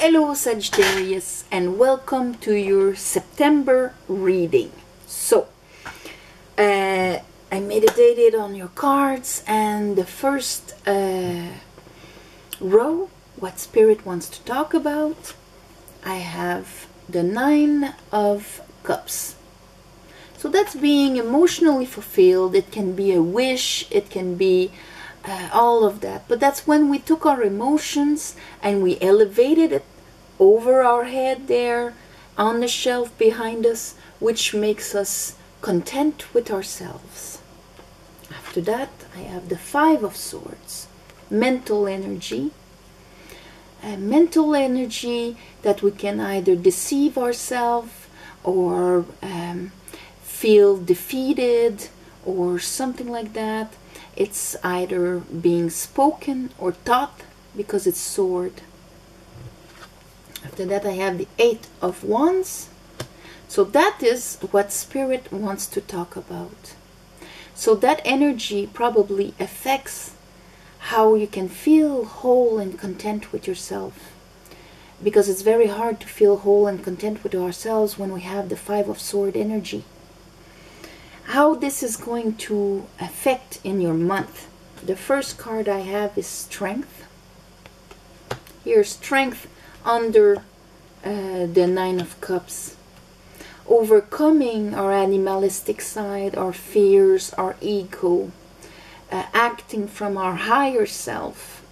Hello Sagittarius, and welcome to your September reading. So, I meditated on your cards, and the first row, what Spirit wants to talk about, I have the Nine of Cups. So that's being emotionally fulfilled. It can be a wish, it can be all of that, but that's when we took our emotions and we elevated it over our head there on the shelf behind us, which makes us content with ourselves. After that, I have the Five of Swords, mental energy. Mental energy that we can either deceive ourselves or feel defeated or something like that. It's either being spoken or taught because it's sword. After that, I have the Eight of Wands. So that is what Spirit wants to talk about. So that energy probably affects how you can feel whole and content with yourself. Because it's very hard to feel whole and content with ourselves when we have the Five of Swords energy. How this is going to affect in your month. The first card I have is Strength. Here's Strength under the Nine of Cups. Overcoming our animalistic side, our fears, our ego. Acting from our higher self.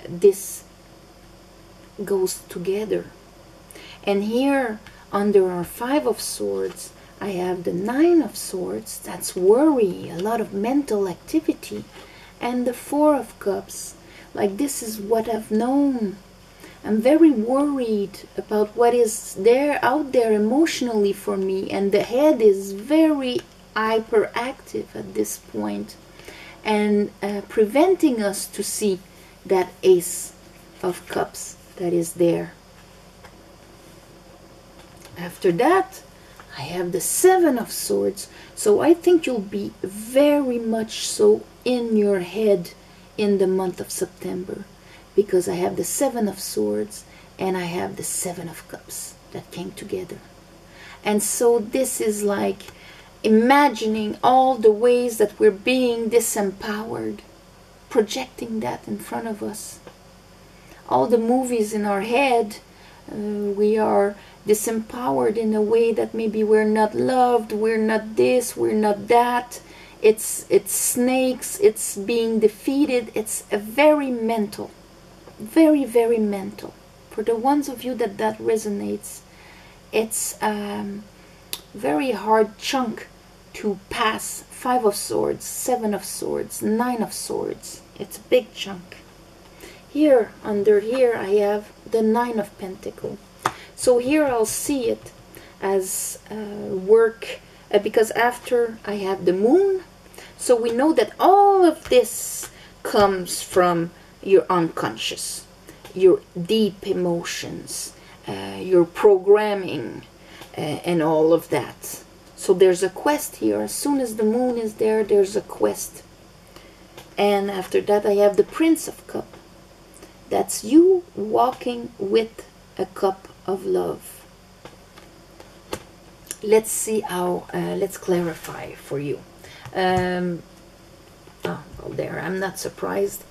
This goes together. And here under our Five of Swords, I have the Nine of Swords, that's worry, a lot of mental activity, and the Four of Cups, like this is what I've known. I'm very worried about what is there out there emotionally for me, and the head is very hyperactive at this point, and preventing us to see that Ace of Cups that is there. After that, I have the Seven of Swords, so I think you'll be very much so in your head in the month of September, because I have the Seven of Swords and I have the Seven of Cups that came together. And so this is like imagining all the ways that we're being disempowered, projecting that in front of us. All the movies in our head, we are disempowered in a way that maybe we're not loved, we're not this, we're not that. It's snakes, it's being defeated. It's a very mental, very, very mental. For the ones of you that resonates, it's very hard chunk to pass. Five of Swords, Seven of Swords, Nine of Swords. It's a big chunk. Here, under here, I have the Nine of Pentacles. So here I'll see it as work, because after I have the Moon, so we know that all of this comes from your unconscious, your deep emotions, your programming, and all of that. So there's a quest here. As soon as the Moon is there, there's a quest. And after that, I have the Prince of Cups. That's you walking with a cup of love. Let's see how, let's clarify for you. Oh, well, there, I'm not surprised.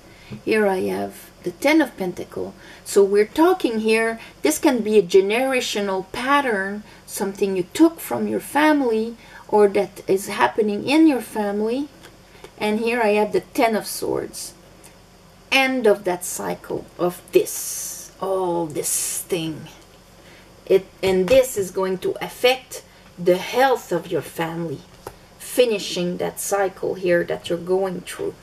Here I have the Ten of Pentacles. So we're talking here, this can be a generational pattern, something you took from your family or that is happening in your family. And here I have the Ten of Swords. End of that cycle of this, all this thing. And this is going to affect the health of your family, finishing that cycle here that you're going through.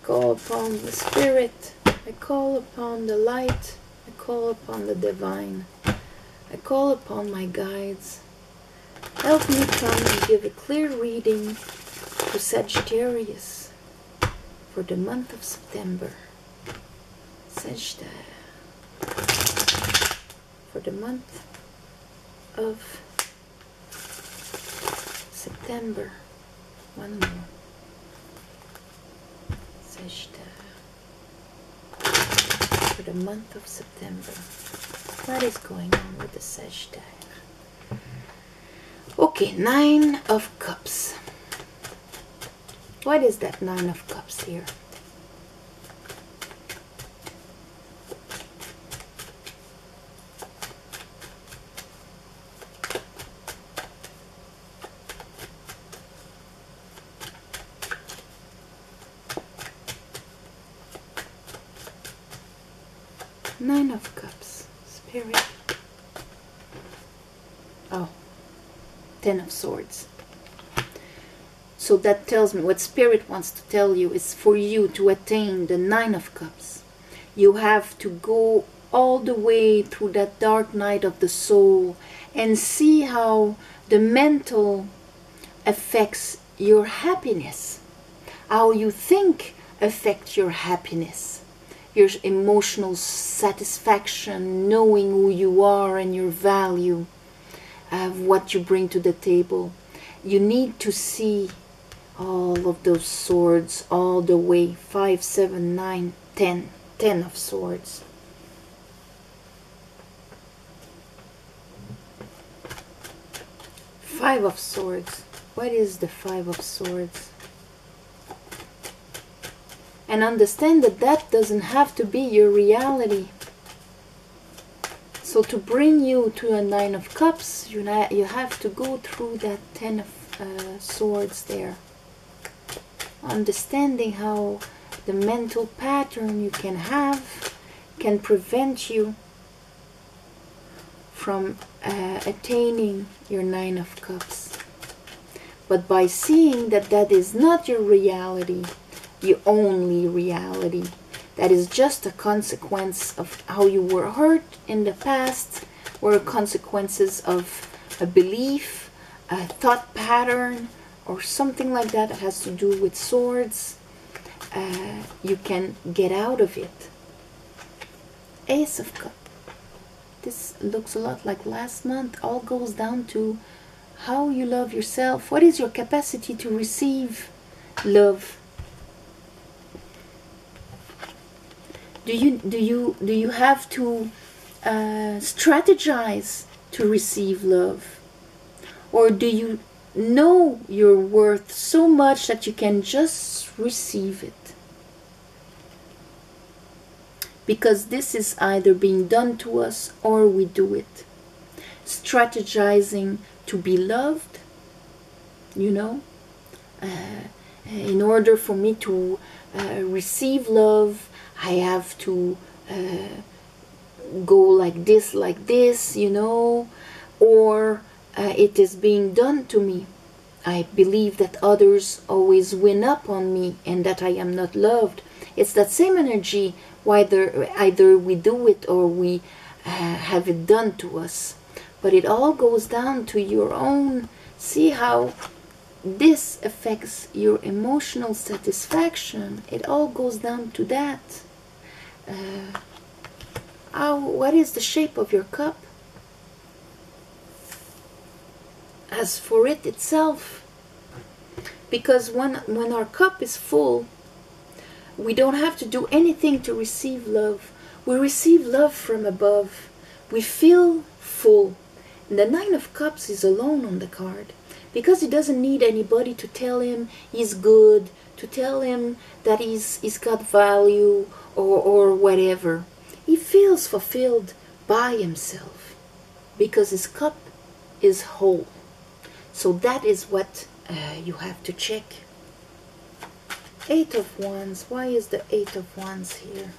Call upon the Spirit, I call upon the light, I call upon the divine, I call upon my guides. Help me come and give a clear reading to Sagittarius for the month of September. Sagittarius. For the month of September. September. One more. Sagittarius. For the month of September. What is going on with the Sagittarius? Okay, 9 of Cups. What is that 9 of Cups here? Nine of Cups, Spirit. Oh, 10 of Swords. So that tells me what Spirit wants to tell you is for you to attain the 9 of Cups. You have to go all the way through that dark night of the soul and see how the mental affects your happiness. How you think affects your happiness. Your emotional satisfaction, knowing who you are and your value, what you bring to the table. You need to see all of those swords all the way. 5, 7, 9, 10. 10 of Swords. Five of Swords. What is the 5 of Swords? And understand that that doesn't have to be your reality. So to bring you to a 9 of Cups, you have to go through that 10 of Swords there. Understanding how the mental pattern you can have can prevent you from attaining your 9 of Cups. But by seeing that that is not your reality, the only reality, that is just a consequence of how you were hurt in the past, or consequences of a belief, a thought pattern, or something like that that has to do with swords, you can get out of it. Ace of Cups. This looks a lot like last month. All goes down to how you love yourself. What is your capacity to receive love? Do you have to strategize to receive love? Or do you know your worth so much that you can just receive it? Because this is either being done to us or we do it. Strategizing to be loved, you know, in order for me to receive love, I have to go like this, you know, or it is being done to me. I believe that others always win up on me and that I am not loved. It's that same energy, whether either we do it or we have it done to us. But it all goes down to your own, see how this affects your emotional satisfaction. It all goes down to that. What is the shape of your cup? As for it itself, because when our cup is full, we don't have to do anything to receive love. We receive love from above. We feel full. And the 9 of Cups is alone on the card, because he doesn't need anybody to tell him he's good, to tell him that he's got value, or whatever. He feels fulfilled by himself because his cup is whole. So that is what you have to check. 8 of Wands. Why is the 8 of Wands here?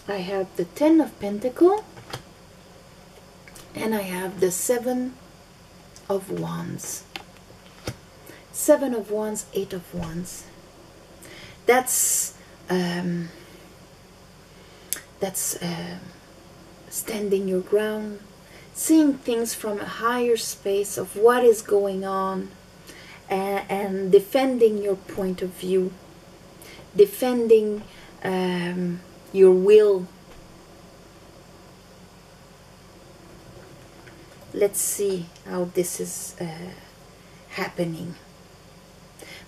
I have the 10 of Pentacles and I have the 7 of Wands. 7 of Wands, 8 of Wands. That's standing your ground, seeing things from a higher space of what is going on, and defending your point of view, defending your will. Let's see how this is happening.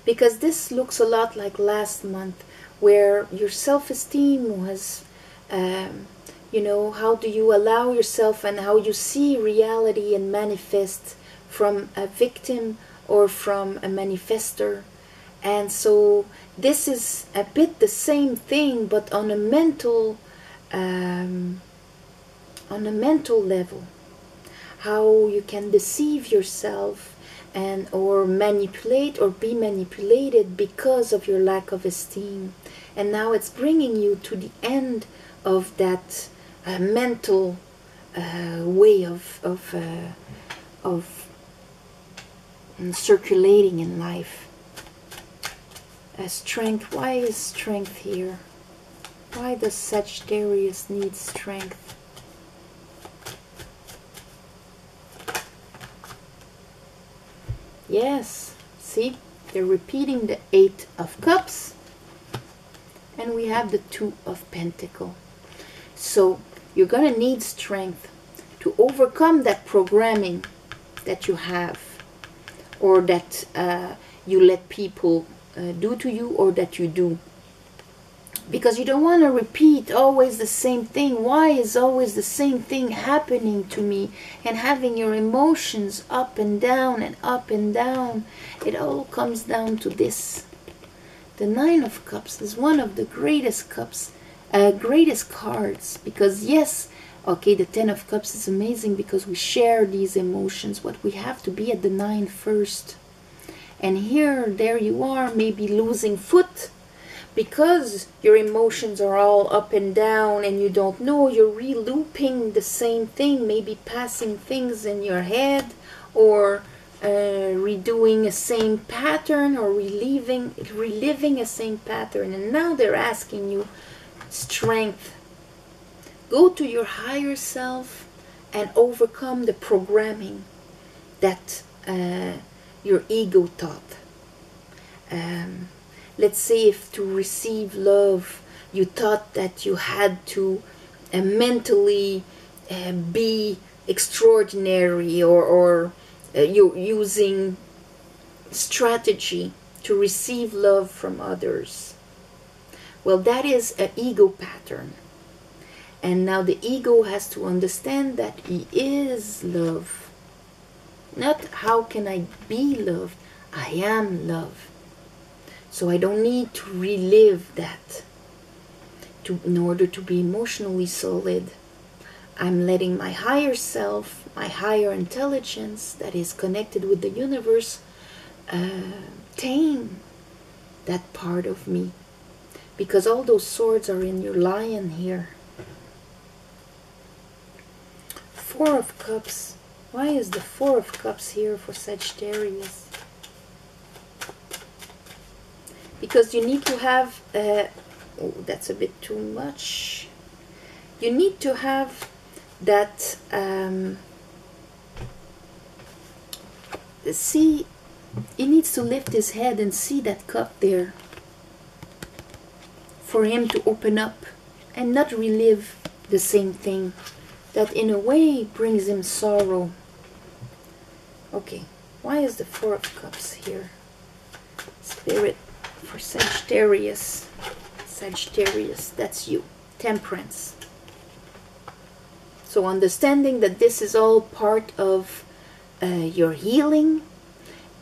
Because this looks a lot like last month, where your self-esteem was, you know, how do you allow yourself and how you see reality and manifest from a victim or from a manifester. And so this is a bit the same thing, but on a mental level. How you can deceive yourself and or manipulate or be manipulated because of your lack of esteem. And now it's bringing you to the end of that mental way of circulating in life. Strength. Why is strength here? Why does Sagittarius need strength? Yes, see, they're repeating the 8 of Cups, and we have the 2 of Pentacles. So you're going to need strength to overcome that programming that you have, or that you let people do to you, or that you do. Because you don't want to repeat always the same thing. Why is always the same thing happening to me? And having your emotions up and down and up and down. It all comes down to this. The 9 of Cups is one of the greatest greatest cards. Because yes, okay, the 10 of Cups is amazing because we share these emotions. But we have to be at the 9 first. And here, there you are, maybe losing foot. Because your emotions are all up and down and you don't know, you're re-looping the same thing, maybe passing things in your head, or redoing a same pattern, or reliving a same pattern. And now they're asking you strength. Go to your higher self and overcome the programming that your ego taught. Let's say if to receive love, you thought that you had to mentally be extraordinary, or you're using strategy to receive love from others. Well, that is an ego pattern. And now the ego has to understand that he is love. Not how can I be loved? I am love. So I don't need to relive that in order to be emotionally solid. I'm letting my higher self, my higher intelligence that is connected with the universe, tame that part of me. Because all those swords are in your lion here. 4 of Cups. Why is the 4 of Cups here for Sagittarius? Because you need to have, oh, that's a bit too much. You need to have that, see, he needs to lift his head and see that cup there. For him to open up and not relive the same thing. That in a way brings him sorrow. Okay, why is the 4 of Cups here? Spirit. For Sagittarius. Sagittarius, that's you. Temperance. So understanding that this is all part of your healing,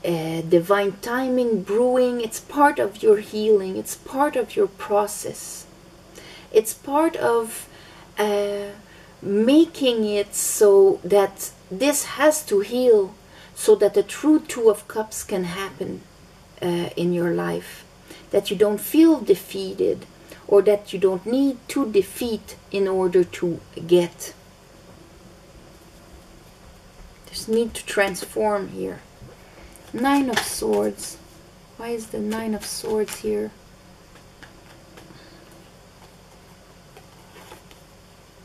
divine timing, brewing, it's part of your healing, it's part of your process. It's part of making it so that this has to heal, so that the true 2 of Cups can happen in your life. That you don't feel defeated, or that you don't need to defeat in order to get. There's need to transform here. 9 of Swords. Why is the 9 of Swords here?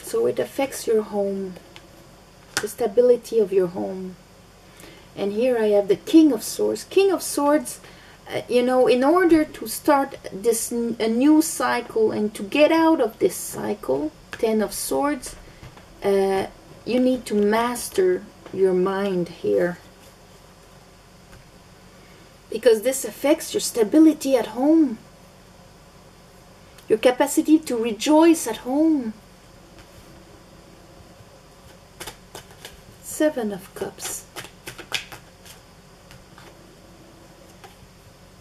So it affects your home. the stability of your home. And here I have the King of Swords. King of Swords, you know, in order to start this a new cycle and to get out of this cycle, Ten of Swords, you need to master your mind here. Because this affects your stability at home. Your capacity to rejoice at home. Seven of Cups.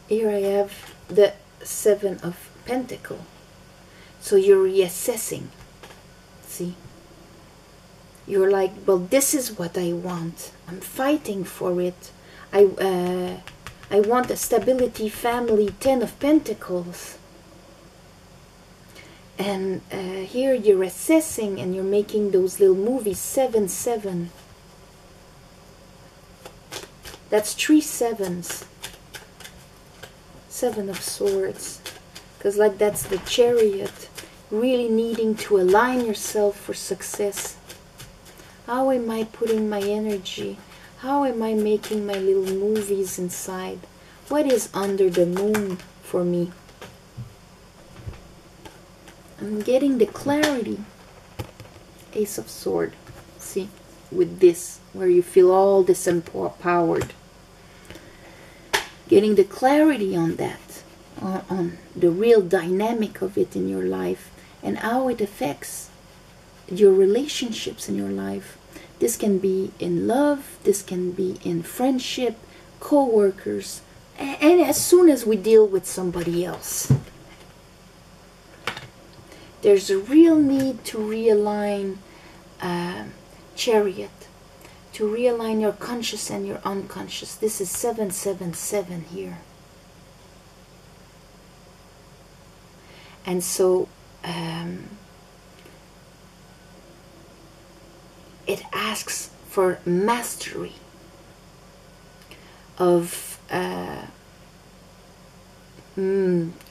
Here I have the Seven of Pentacles. So you're reassessing. See? You're like, well, this is what I want. I'm fighting for it. I want a stability family, Ten of Pentacles. And here you're assessing and you're making those little movies. 7-7. That's 3 sevens. Seven of Swords. Because like that's the Chariot. Really needing to align yourself for success. How am I putting my energy? How am I making my little movies inside? What is under the moon for me? I'm getting the clarity. Ace of Swords. See, with this, where you feel all disempowered. Getting the clarity on that, on the real dynamic of it in your life, and how it affects your relationships in your life. This can be in love, this can be in friendship, co-workers, and as soon as we deal with somebody else. There's a real need to realign Chariot, to realign your conscious and your unconscious. This is 7-7-7 here. And so it asks for mastery of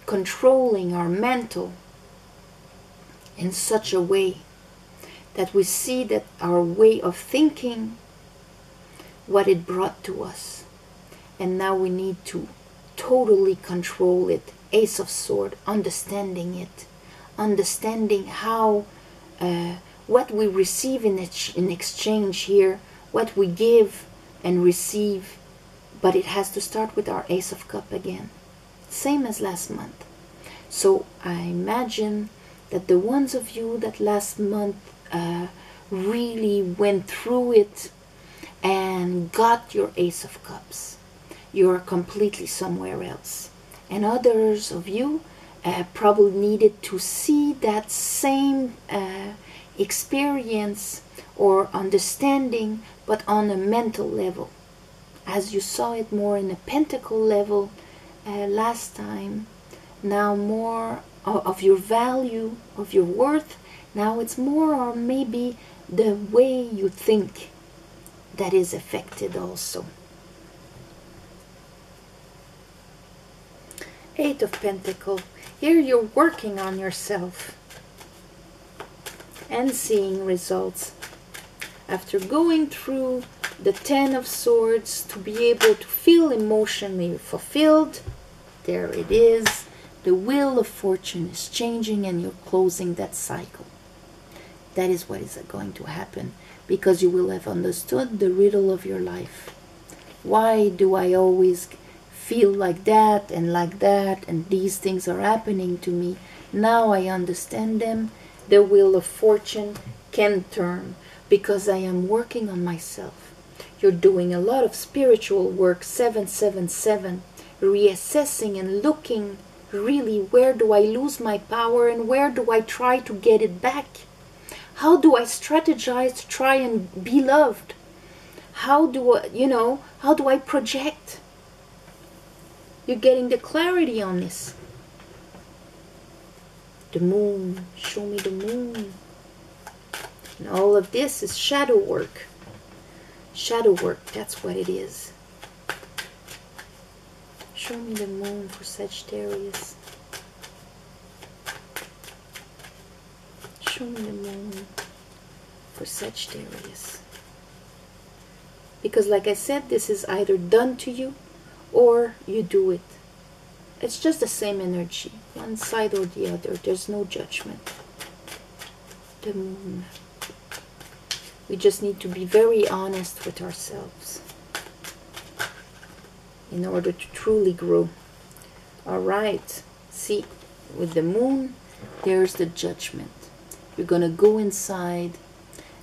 controlling our mental in such a way that we see that our way of thinking, what it brought to us, and now we need to totally control it. Ace of Swords, understanding it, understanding how what we receive in exchange here, what we give and receive, but it has to start with our Ace of Cups again, same as last month. So I imagine that the ones of you that last month really went through it and got your Ace of Cups, you're completely somewhere else. And others of you probably needed to see that same experience or understanding, but on a mental level, as you saw it more in a pentacle level last time. Now more of your value, of your worth. Now it's more, or maybe the way you think, that is affected also. Eight of Pentacles. Here you're working on yourself and seeing results. After going through the Ten of Swords, to be able to feel emotionally fulfilled, there it is. The Wheel of Fortune is changing and you're closing that cycle. That is what is going to happen, because you will have understood the riddle of your life. Why do I always feel like that and these things are happening to me? Now I understand them. The Wheel of Fortune can turn because I am working on myself. You're doing a lot of spiritual work. 7-7-7, reassessing and looking really, where do I lose my power and where do I try to get it back? How do I strategize to try and be loved? How do I, how do I project? You're getting the clarity on this. The moon, show me the moon. And all of this is shadow work. Shadow work, that's what it is. Show me the moon for Sagittarius. Show me the moon for Sagittarius. Because like I said, this is either done to you or you do it. It's just the same energy, one side or the other. There's no judgment. The moon. We just need to be very honest with ourselves in order to truly grow. All right. See, with the moon, there's the judgment. You're going to go inside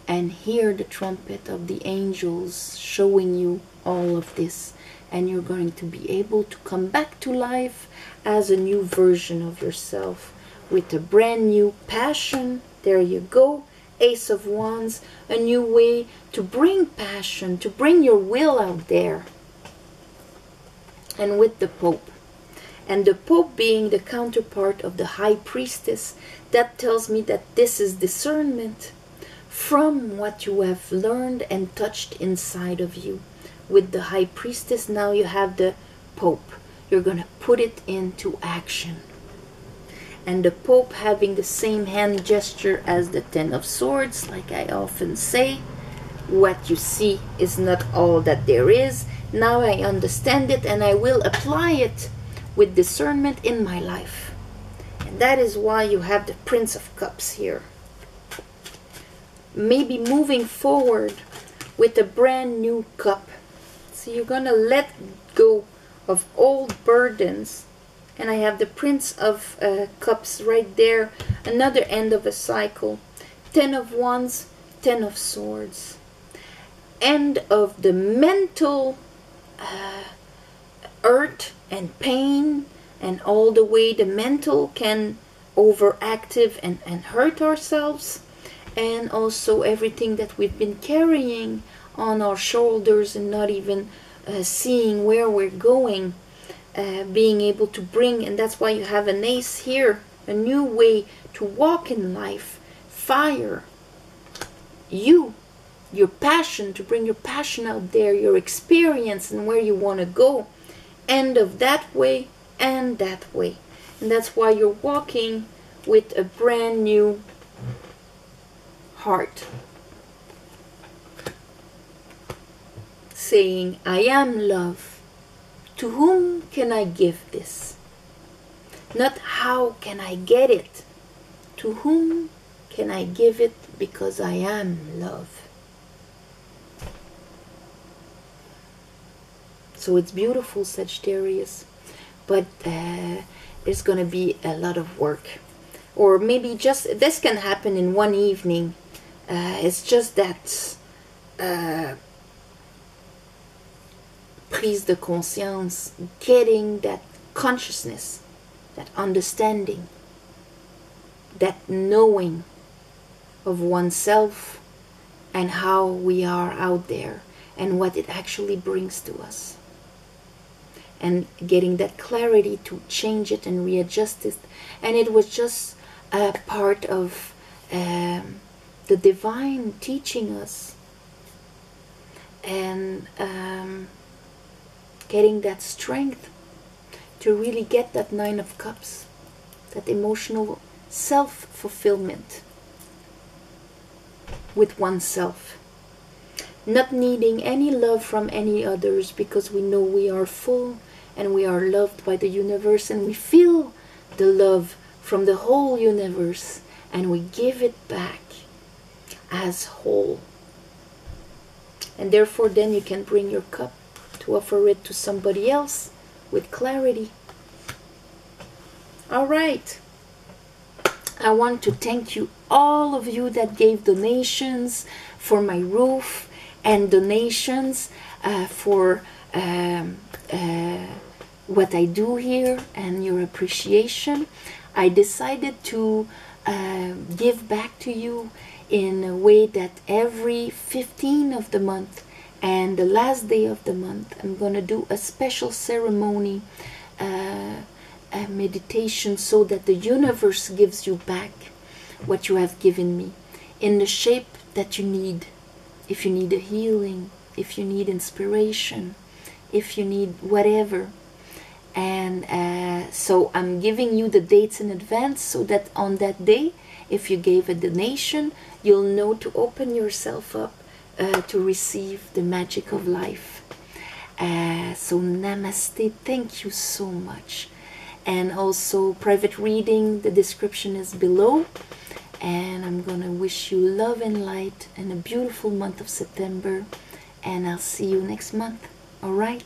and hear the trumpet of the angels showing you all of this. And you're going to be able to come back to life as a new version of yourself with a brand new passion. There you go. Ace of Wands, a new way to bring passion, to bring your will out there. And with the Pope. And the Pope being the counterpart of the High Priestess, that tells me that this is discernment from what you have learned and touched inside of you. With the High Priestess, now you have the Pope. You're going to put it into action. And the Pope having the same hand gesture as the Ten of Swords, like I often say, what you see is not all that there is. Now I understand it and I will apply it with discernment in my life. And that is why you have the Prince of Cups here. Maybe moving forward with a brand new cup. So you're going to let go of old burdens. And I have the Prince of Cups right there. Another end of a cycle. 10 of Wands, 10 of Swords. End of the mental hurt and pain. And all the way the mental can overactive and hurt ourselves. And also everything that we've been carrying on our shoulders and not even seeing where we're going. Being able to bring, and that's why you have an ace here, a new way to walk in life. Fire. Your passion, to bring your passion out there, your experience and where you want to go. End of that way and that way. And that's why you're walking with a brand new heart. Saying, I am love. To whom can I give this? Not how can I get it. To whom can I give it because I am love. So it's beautiful, Sagittarius. But there's going to be a lot of work. Or maybe just, this can happen in one evening. It's just that prise de conscience, getting that consciousness, that understanding, that knowing of oneself and how we are out there and what it actually brings to us. And getting that clarity to change it and readjust it. And it was just a part of the divine teaching us. And getting that strength to really get that Nine of Cups, that emotional self-fulfillment with oneself. Not needing any love from any others because we know we are full and we are loved by the universe and we feel the love from the whole universe and we give it back as whole. And therefore then you can bring your cup to offer it to somebody else with clarity. All right. I want to thank you, all of you that gave donations for my roof and donations for what I do here and your appreciation. I decided to give back to you in a way that every 15th of the month and the last day of the month, I'm going to do a special ceremony, a meditation, so that the universe gives you back what you have given me in the shape that you need. If you need a healing, if you need inspiration, if you need whatever. And so I'm giving you the dates in advance so that on that day, if you gave a donation, you'll know to open yourself up to receive the magic of life. So namaste, thank you so much. And also private reading, the description is below. And I'm gonna wish you love and light and a beautiful month of September, and I'll see you next month. All right?